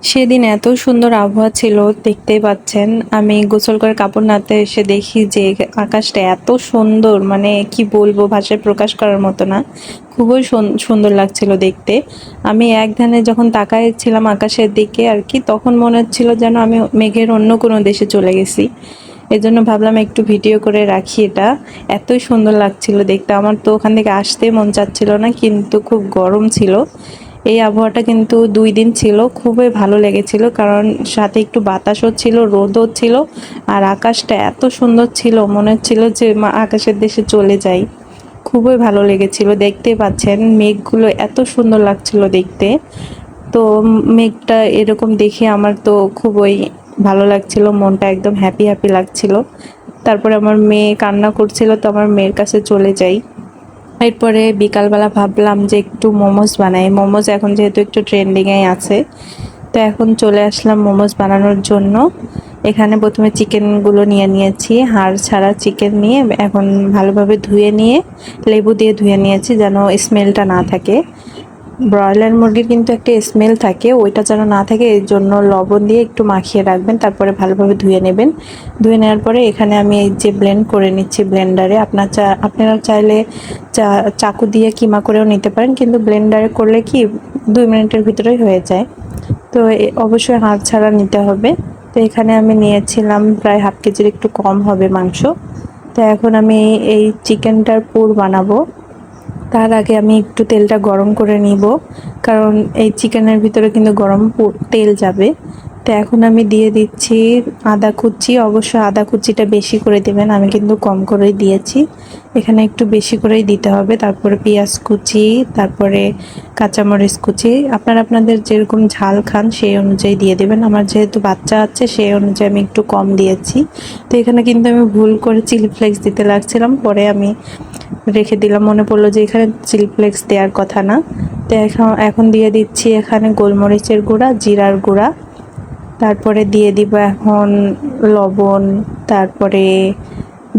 সেদিন এত সুন্দর আবহাওয়া ছিল, দেখতেই পাচ্ছেন। আমি গোসল করে কাপড় নাড়তে এসে দেখি যে আকাশটা এত সুন্দর, মানে কি বলবো, ভাষায় প্রকাশ করার মতো না। খুবই সুন্দর লাগছিল দেখতে। আমি এক ধ্যানে যখন তাকাচ্ছিলাম আকাশের দিকে আর কি, তখন মনে হচ্ছিল যেন আমি মেঘের অন্য কোনো দেশে চলে গেছি। এজন্য ভাবলাম একটু ভিডিও করে রাখি এটা। এতই সুন্দর লাগছিল দেখতে, আমার তো ওখান থেকে আসতেই মন চাচ্ছিল না, কিন্তু খুব গরম ছিল। এই আবহাওয়াটা কিন্তু ২ দিন ছিল, খুবই ভালো লেগেছিল, কারণ সাথে একটু বাতাসও ছিল, রোদও ছিল, আর আকাশটা এত সুন্দর ছিল, মনে হচ্ছিল যে আকাশের দেশে চলে যাই। খুবই ভালো লেগেছিল, দেখতেই পাচ্ছেন মেঘগুলো এত সুন্দর লাগছিল দেখতে। তো মেঘটা এরকম দেখে আমার তো খুবই ভালো লাগছিল, মনটা একদম হ্যাপি হ্যাপি লাগছিল। তারপরে আমার মেয়ে কান্না করছিল, তো আমার মেয়ের কাছে চলে যাই। এরপরে বিকালবেলা ভাবলাম যে একটু মোমোস বানাই। মোমোস এখন যেহেতু একটু ট্রেন্ডিংয়ে আছে, তো এখন চলে আসলাম মোমোস বানানোর জন্য। এখানে প্রথমে চিকেনগুলো নিয়ে নিয়েছি, হাড় ছাড়া চিকেন নিয়ে এখন ভালোভাবে ধুয়ে নিয়ে লেবু দিয়ে ধুয়ে নিয়েছি যেন স্মেলটা না থাকে। ব্রয়লার মুরগির কিন্তু একটা স্মেল থাকে, ওইটা যেন না থাকে এর জন্য লবণ দিয়ে একটু মাখিয়ে রাখবেন, তারপরে ভালোভাবে ধুয়ে নেবেন। ধুয়ে নেওয়ার পরে এখানে আমি এই যে ব্লেন্ড করে নিচ্ছি ব্লেন্ডারে। আপনারা চাইলে চাকু দিয়ে কিমা করেও নিতে পারেন, কিন্তু ব্লেন্ডারে করলে কি ২ মিনিটের ভিতরেই হয়ে যায়। তো অবশ্যই হাড় ছাড়া নিতে হবে। তো এখানে আমি নিয়েছিলাম প্রায় হাফ কেজির একটু কম হবে মাংস। তো এখন আমি এই চিকেনটার পুর বানাবো। তার আগে আমি একটু তেলটা গরম করে নিব, কারণ এই চিকেনের ভিতরে কিন্তু গরম তেল যাবে। তো এখন আমি দিয়ে দিচ্ছি আদা কুচি। অবশ্যই আদা কুচিটা বেশি করে দেবেন, আমি কিন্তু কম করেই দিয়েছি, এখানে একটু বেশি করেই দিতে হবে। তারপরে পেঁয়াজ কুচি, তারপরে কাঁচামরিচ কুচি, আপনারা আপনাদের যেরকম ঝাল খান সেই অনুযায়ী দিয়ে দেবেন। আমার যেহেতু বাচ্চা আছে সেই অনুযায়ী আমি একটু কম দিয়েছি। তো এখানে কিন্তু আমি ভুল করে চিলি ফ্লেক্স দিতে লাগছিলাম, পরে আমি রেখে দিলাম, মনে পড়লো যে এখানে চিলি ফ্লেক্স দেওয়ার কথা না। তো এখন দিয়ে দিচ্ছি এখানে গোলমরিচের গুঁড়া, জিরার গুঁড়া, তারপরে দিয়ে দিব এখন লবণ, তারপরে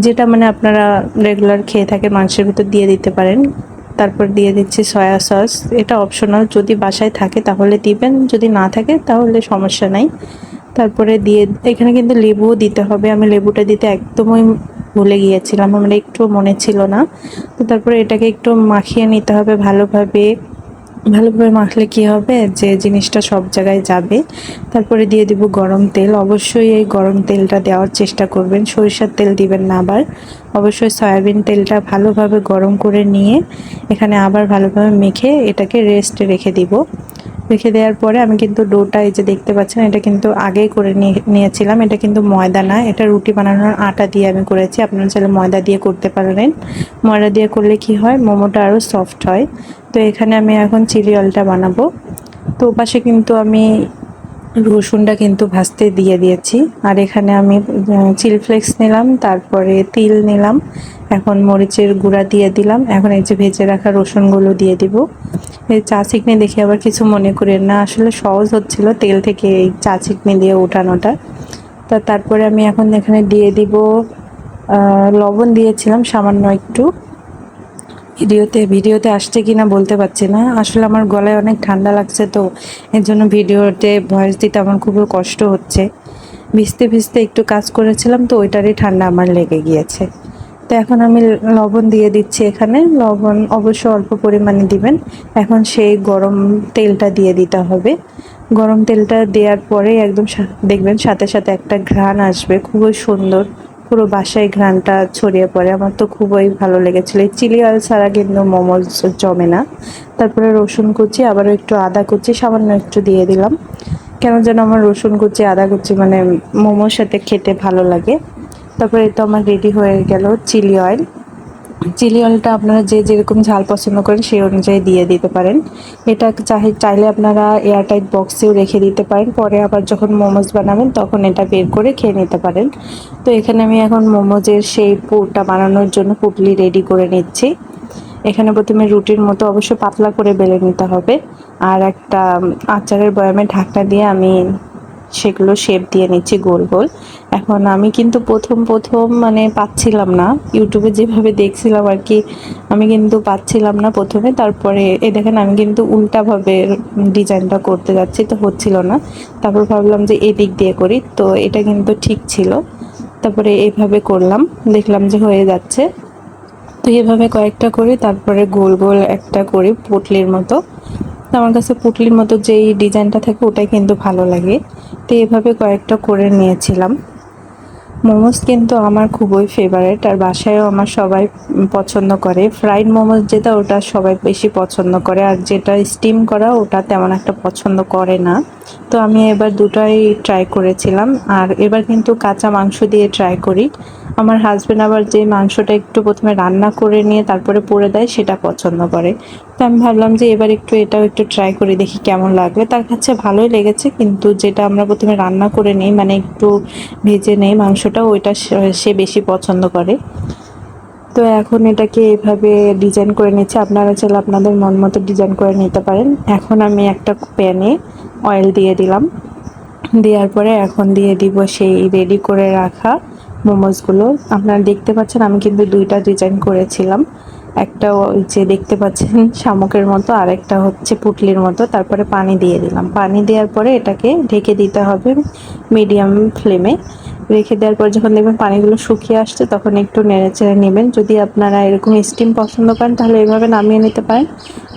যেটা মানে আপনারা রেগুলার খেয়ে থাকেন মাংসের ভিতর দিয়ে দিতে পারেন। তারপর দিয়ে দিচ্ছি সয়া সস, এটা অপশনাল, যদি বাসায় থাকে তাহলে দিবেন, যদি না থাকে তাহলে সমস্যা নাই। তারপরে দিয়ে এখানে কিন্তু লেবুও দিতে হবে, আমি লেবুটা দিতে একদমই ভুলে গিয়েছিলাম, আমার একটু মনে ছিল না। তো তারপরে এটাকে একটু মাখিয়ে নিতে হবে ভালোভাবে। ভালোভাবে মাখলে কি হবে যে জিনিসটা সব জায়গায় যাবে। তারপরে দিয়ে দিব গরম তেল, অবশ্যই এই গরম তেলটা দেওয়ার চেষ্টা করবেন, সরিষার তেল দিবেন না আবার। অবশ্যই সয়াবিন তেলটা ভালোভাবে গরম করে নিয়ে এখানে আবার ভালোভাবে মেখে এটাকে রেস্টে রেখে দিব। রেখে দেওয়ার পরে আমি কিন্তু ডোটা, এই যে দেখতে পাচ্ছেন, এটা কিন্তু আগেই করে নিয়েছিলাম। এটা কিন্তু ময়দা না, এটা রুটি বানানোর আটা দিয়ে আমি করেছি, আপনারা চাইলে ময়দা দিয়ে করতে পারেন। ময়দা দিয়ে করলে কি হয়, মোমোটা আরও সফট হয়। তো এখানে আমি এখন চিলি অয়েলটা বানাবো। তো ওপাশে কিন্তু আমি রসুনটা কিন্তু ভাজতে দিয়ে দিয়েছি, আর এখানে আমি চিলি ফ্লেক্স নিলাম, তারপরে তিল নিলাম, এখন মরিচের গুঁড়া দিয়ে দিলাম, এখন এই যে ভেজে রাখা রসুনগুলো দিয়ে দিব। এই চা চিকনি দেখে আবার কিছু মনে করেন না, আসলে সহজ হচ্ছিল তেল থেকে এই চা চিকনি দিয়ে ওঠানোটা। তারপরে আমি এখন এখানে দিয়ে দিব লবণ দিয়েছিলাম সামান্য একটু। ভিডিওতে আসছে কিনা বলতে পারছি না, আসলে আমার গলায় অনেক ঠান্ডা লাগছে, তো এর জন্য ভিডিওতে ভয়েস দিতে আমার খুবই কষ্ট হচ্ছে। ভিজতে ভিজতে একটু কাজ করেছিলাম, তো ওইটারই ঠান্ডা আমার লেগে গিয়েছে। তো এখন আমি লবণ দিয়ে দিচ্ছি, এখানে লবণ অবশ্য অল্প পরিমাণে দিবেন। এখন সেই গরম তেলটা দিয়ে দিতে হবে। গরম তেলটা দেওয়ার পরে একদম দেখবেন সাথে সাথে একটা ঘ্রাণ আসবে, খুবই সুন্দর, পুরো বাসায় ঘ্রাণটা ছড়িয়ে পড়ে। আমার তো খুবই ভালো লেগেছিল, এই চিলি অয়েল ছাড়া কিন্তু মোমোজ জমে না। তারপরে রসুন কুচি, আবারও একটু আদা কুচি সামান্য একটু দিয়ে দিলাম, কেন যেন আমার রসুন কুচি আদা কুচি মানে মোমোর সাথে খেতে ভালো লাগে। তারপরে তো আমার রেডি হয়ে গেল চিলি অয়েল। চিলি অয়েলটা আপনারা যে যেরকম ঝাল পছন্দ করেন সেই অনুযায়ী দিয়ে দিতে পারেন। এটা চাইলে আপনারা এয়ারটাইট বক্সেও রেখে দিতে পারেন, পরে আবার যখন মোমোজ বানাবেন তখন এটা বের করে খেয়ে নিতে পারেন। তো এখানে আমি এখন মোমোজের সেই পুরটা বানানোর জন্য পুটলি রেডি করে নিচ্ছি। এখানে প্রথমে রুটির মতো অবশ্য পাতলা করে বেলে নিতে হবে, আর একটা আচারের বয়ামে ঢাকনা দিয়ে আমি সেগুলো শেপ দিয়ে নিচ্ছি গোল গোল। এখন আমি কিন্তু প্রথম মানে পাচ্ছিলাম না, ইউটিউবে যেভাবে দেখছিলাম আর কি, আমি কিন্তু পাচ্ছিলাম না প্রথমে। তারপরে দেখেন আমি কিন্তু উল্টাভাবে ডিজাইনটা করতে যাচ্ছি, তো হচ্ছিল না। তারপর ভাবলাম যে এদিক দিয়ে করি, তো এটা কিন্তু ঠিক ছিল। তারপরে এইভাবে করলাম, দেখলাম যে হয়ে যাচ্ছে। তো এভাবে কয়েকটা করি, তারপরে গোল গোল একটা করি পুটলির মতো। তো আমার কাছে পুটলির মতো যেই ডিজাইনটা থাকে ওটাই কিন্তু ভালো লাগে। তো এভাবে কয়েকটা করে নিয়েছিলাম। মোমোস কিন্তু আমার খুবই ফেভারিট, আর বাসায়ও আমার সবাই পছন্দ করে। ফ্রাইড মোমোস যেটা, ওটা সবাই বেশি পছন্দ করে, আর যেটা স্টিম করা ওটা তেমন একটা পছন্দ করে না। তো আমি এবার দুটাই ট্রাই করেছিলাম, আর এবার কিন্তু কাঁচা মাংস দিয়ে ট্রাই করি। আমার হাজব্যান্ড আবার যে মাংসটা একটু প্রথমে রান্না করে নিয়ে তারপরে পুড়ে দেয় সেটা পছন্দ করে। তো আমি ভাবলাম যে এবার এটাও একটু ট্রাই করে দেখি কেমন লাগবে। তার কাছে ভালোই লেগেছে, কিন্তু যেটা আমরা প্রথমে রান্না করে নিই, মানে একটু ভেজে নেই মাংসটা, ওইটা সে বেশি পছন্দ করে। তো এখন এটাকে এভাবে ডিজাইন করে নিচ্ছে, আপনারা চাইলে আপনাদের মন মতো ডিজাইন করে নিতে পারেন। এখন আমি একটা প্যানে অয়েল দিয়ে দিলাম, দেওয়ার পরে এখন দিয়ে দিব সেই রেডি করে রাখা মোমোসগুলো। আপনারা দেখতে পাচ্ছেন আমি কিন্তু দুইটা ডিজাইন করেছিলাম, একটা ওই যে দেখতে পাচ্ছেন শামুকের মতো, আর একটা হচ্ছে পুটলির মতো। তারপরে পানি দিয়ে দিলাম, পানি দেওয়ার পরে এটাকে ঢেকে দিতে হবে মিডিয়াম ফ্লেমে। রেখে দেওয়ার পর যখন দেখবেন পানিগুলো শুকিয়ে আসছে তখন একটু নেড়ে চেড়ে নেবেন। যদি আপনারা এরকম স্টিম পছন্দ করেন তাহলে এইভাবে নামিয়ে নিতে পারেন,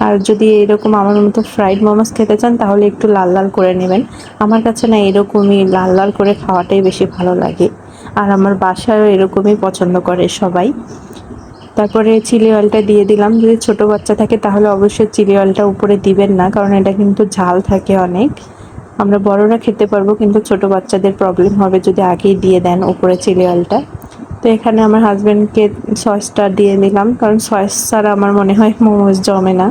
আর যদি এরকম আমার মতো ফ্রাইড মোমোস খেতে চান তাহলে একটু লাল লাল করে নেবেন। আমার কাছে না এরকমই লাল লাল করে খাওয়াটাই বেশি ভালো লাগে, আর আমার বাসায়ও এরকমই পছন্দ করে সবাই। তারপরে চিলি অয়েলটা দিয়ে দিলাম। যদি ছোট বাচ্চা থাকে তাহলে অবশ্যই চিলি অয়েলটা উপরে দিবেন না, কারণ এটা কিন্তু ঝাল থাকে অনেক। আমরা বড়রা খেতে পারবো, কিন্তু ছোট বাচ্চাদের প্রবলেম হবে যদি আগেই দিয়ে দেন উপরে চিলি অয়েলটা। তো এখানে আমার হাজব্যান্ডকে সসটা দিয়ে দিলাম, কারণ সস ছাড়া আমার মনে হয় মোমোস জমে না।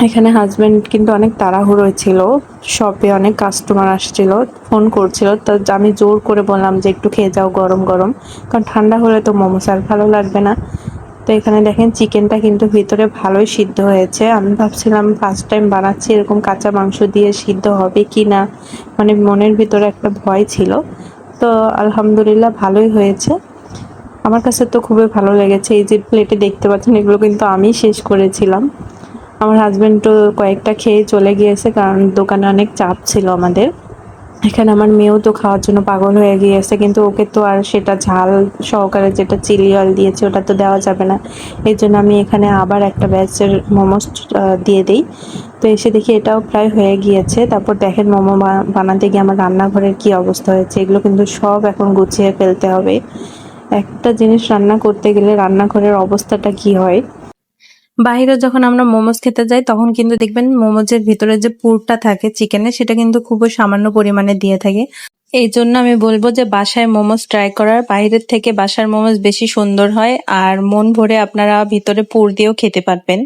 এখানে হাজব্যান্ড কিন্তু অনেক তাড়াহুড়ো ছিল, শপে অনেক কাস্টমার আসছিল, ফোন করছিল, তো আমি জোর করে বললাম যে একটু খেয়ে যাও গরম গরম, কারণ ঠান্ডা হলে তো মোমোস আর ভালো লাগবে না। তো এখানে দেখেন চিকেনটা কিন্তু ভিতরে ভালোই সিদ্ধ হয়েছে। আমি ভাবছিলাম ফার্স্ট টাইম বানাচ্ছি, এরকম কাঁচা মাংস দিয়ে সিদ্ধ হবে কি না, মানে মনের ভিতরে একটা ভয় ছিল। তো আলহামদুলিল্লাহ ভালোই হয়েছে, আমার কাছে তো খুবই ভালো লেগেছে। এই যে প্লেটে দেখতে পাচ্ছেন এগুলো কিন্তু আমি শেষ করেছিলাম। আমার হাজব্যান্ড তো কয়েকটা খেয়ে চলে গিয়েছে, কারণ দোকানে অনেক চাপ ছিল আমাদের। এখানে আমার মেয়েও তো খাওয়ার জন্য পাগল হয়ে গিয়েছে, কিন্তু ওকে তো আর সেটা ঝাল সহকারে যেটা চিলি অয়েল দিয়েছে ওটা তো দেওয়া যাবে না। এই জন্য আমি এখানে আবার একটা ব্যাচের মোমোস দিয়ে দিই। তো এসে দেখি এটাও প্রায় হয়ে গিয়েছে। তারপর দেখেন মোমো বানাতে গিয়ে আমার রান্নাঘরের কি অবস্থা হয়েছে, এগুলো কিন্তু সব এখন গুছিয়ে ফেলতে হবে। একটা জিনিস রান্না করতে গেলে রান্নাঘরের অবস্থাটা কি হয়। বাইরে যখন আমরা মোমোস খেতে যাই তখন কিন্তু দেখবেন মোমোজের ভিতরে যে পুরটা থাকে চিকেনের, সেটা কিন্তু খুবই সামান্য পরিমাণে দিয়ে থাকে। এই জন্য আমি বলবো যে বাসায় মোমোস ট্রাই করার, বাইরের থেকে বাসার মোমোস বেশি সুন্দর হয়, আর মন ভরে আপনারা ভিতরে পুর দিয়েও খেতে পারবেন।